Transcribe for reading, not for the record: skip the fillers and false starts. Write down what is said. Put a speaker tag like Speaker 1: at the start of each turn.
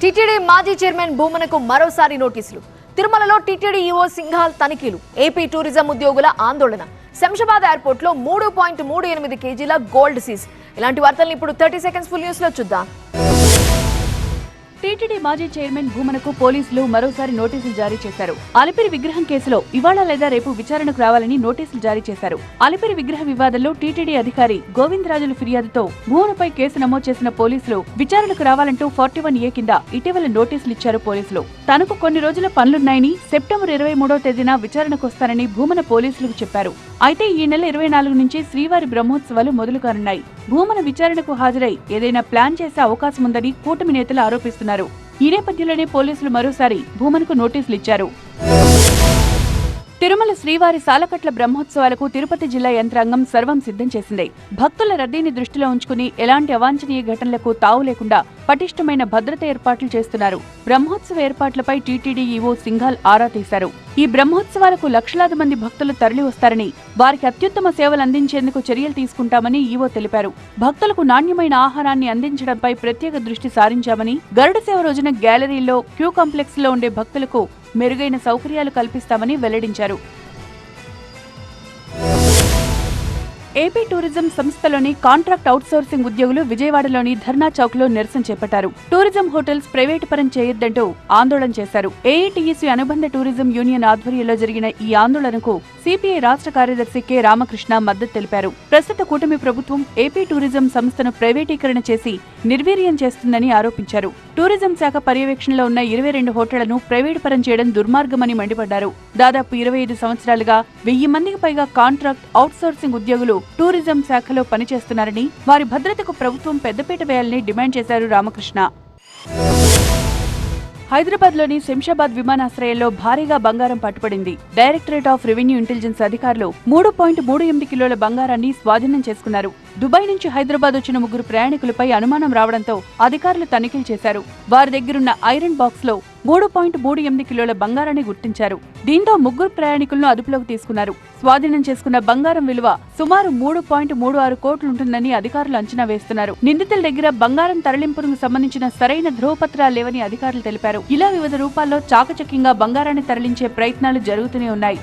Speaker 1: TTD మాజీ chairman భూమనకు మరోసారి నోటీసులు. తిరుమలలో టీటీడీ ఈవో సింఘాల్ తనిఖీలు. ఏపీ టూరిజం ఉద్యోగుల ఆందోళన. శంషాబాద్ ఎయిర్పోర్ట్ లో 3.38 కేజీల గోల్డ్ సీజ్. ఇలాంటి వార్తల్ని ఇప్పుడు 30 సెకండ్స్ ఫుల్ న్యూస్ లో చూద్దాం.
Speaker 2: టీటీడీ మాజీ చైర్మన్ భూమనకు పోలీసులు మరోసారి నోటీసులు జారీ చేశారు. అలిపిరి విగ్రహం కేసులో ఇవాళ లేదా రేపు విచారణకు రావాలని నోటీసులు జారీ చేశారు. అలిపిరి విగ్రహ వివాదంలో టీటీడీ అధికారి గోవిందరాజుల ఫిర్యాదుతో భూమనపై కేసు నమోదు చేసిన పోలీసులు విచారణకు రావాలంటూ 41A కింద ఇటీవల నోటీసులు ఇచ్చారు పోలీసులు. తనకు కొన్ని రోజుల పనులున్నాయని సెప్టెంబర్ 23వ తేదీన విచారణకు వస్తానని భూమన పోలీసులకు చెప్పారు. అయితే ఈ నెల 24 నుంచి శ్రీవారి బ్రహ్మోత్సవాలు మొదలు కానున్నాయి. భూమన విచారణకు హాజరై ఏదైనా ప్లాన్ చేసే అవకాశం ఉందని కూటమి నేతలు ఆరోపిస్తున్నారు. ఈ నేపథ్యంలోనే పోలీసులు మరోసారి భూమనకు నోటీసులు ఇచ్చారు. తిరుమల శ్రీవారి సాలకట్ల బ్రహ్మోత్సవాలకు తిరుపతి జిల్లా యంత్రాంగం సర్వం సిద్ధం చేసింది. భక్తుల రద్దీని దృష్టిలో ఉంచుకుని ఎలాంటి అవాంఛనీయ ఘటనలకు తావు లేకుండా పటిష్టమైన భద్రత ఏర్పాట్లు చేస్తున్నారు. బ్రహ్మోత్సవ ఏర్పాట్లపై టీటీడీ ఈవో సింఘాల్ ఆరా తీశారు. ఈ బ్రహ్మోత్సవాలకు లక్షలాది మంది భక్తులు తరలి వస్తారని, వారికి అత్యుత్తమ సేవలు అందించేందుకు చర్యలు తీసుకుంటామని ఈవో తెలిపారు. భక్తులకు నాణ్యమైన ఆహారాన్ని అందించడంపై ప్రత్యేక దృష్టి సారించామని, గరుడ సేవ రోజున గ్యాలరీల్లో, క్యూ కాంప్లెక్స్ లో ఉండే భక్తులకు మెరుగైన సౌకర్యాలు కల్పిస్తామని వెల్లడించారు. ఏపీ టూరిజం సంస్థలోని కాంట్రాక్ట్ అవుట్సోర్సింగ్ ఉద్యోగులు విజయవాడలోని ధర్నా చౌక్ లో నిరసన చేపట్టారు. టూరిజం హోటల్స్ ప్రైవేటు పరం చేయొద్దంటూ ఆందోళన చేశారు. ఏఐటీయూసీ అనుబంధ టూరిజం యూనియన్ ఆధ్వర్యంలో జరిగిన ఈ ఆందోళనకు సిపిఐ రాష్ట్ర కార్యదర్శి కె రామకృష్ణ మద్దతు తెలిపారు. ప్రస్తుత కూటమి ప్రభుత్వం ఏపీ టూరిజం సంస్థను ప్రైవేటీకరణ చేసి నిర్వీర్యం చేస్తుందని ఆరోపించారు. టూరిజం శాఖ పర్యవేక్షణలో ఉన్న 22 హోటళ్లను ప్రైవేటు పరం చేయడం దుర్మార్గమని మండిపడ్డారు. దాదాపు 25 సంవత్సరాలుగా 1000 మందికి పైగా కాంట్రాక్ట్ అవుట్సోర్సింగ్ ఉద్యోగులు టూరిజం శాఖలో పనిచేస్తున్నారని, వారి భద్రతకు ప్రభుత్వం పెద్దపీట వేయాలని డిమాండ్ చేశారు రామకృష్ణ. హైదరాబాద్ లోని శంషాబాద్ విమానాశ్రయంలో భారీగా బంగారం పట్టుబడింది. డైరెక్టరేట్ ఆఫ్ రెవెన్యూ ఇంటెలిజెన్స్ అధికారులు 3.38 కిలోల బంగారాన్ని స్వాధీనం చేసుకున్నారు. దుబాయ్ నుంచి హైదరాబాద్ వచ్చిన 3 ప్రయాణికులపై అనుమానం రావడంతో అధికారులు తనిఖీలు చేశారు. వారి దగ్గరున్న ఐరన్ బాక్స్ లో 3.38 కిలోల బంగారాన్ని గుర్తించారు. దీంతో 3 ప్రయాణికులను అదుపులోకి తీసుకున్నారు. స్వాధీనం చేసుకున్న బంగారం విలువ సుమారు 3.36 కోట్లుంటుందని అధికారులు అంచనా వేస్తున్నారు. నిందితుల దగ్గర బంగారం తరలింపునకు సంబంధించిన సరైన ధ్రువపత్రాలు లేవని అధికారులు తెలిపారు. ఇలా వివిధ రూపాల్లో చాకచక్యంగా బంగారాన్ని తరలించే ప్రయత్నాలు జరుగుతూనే ఉన్నాయి.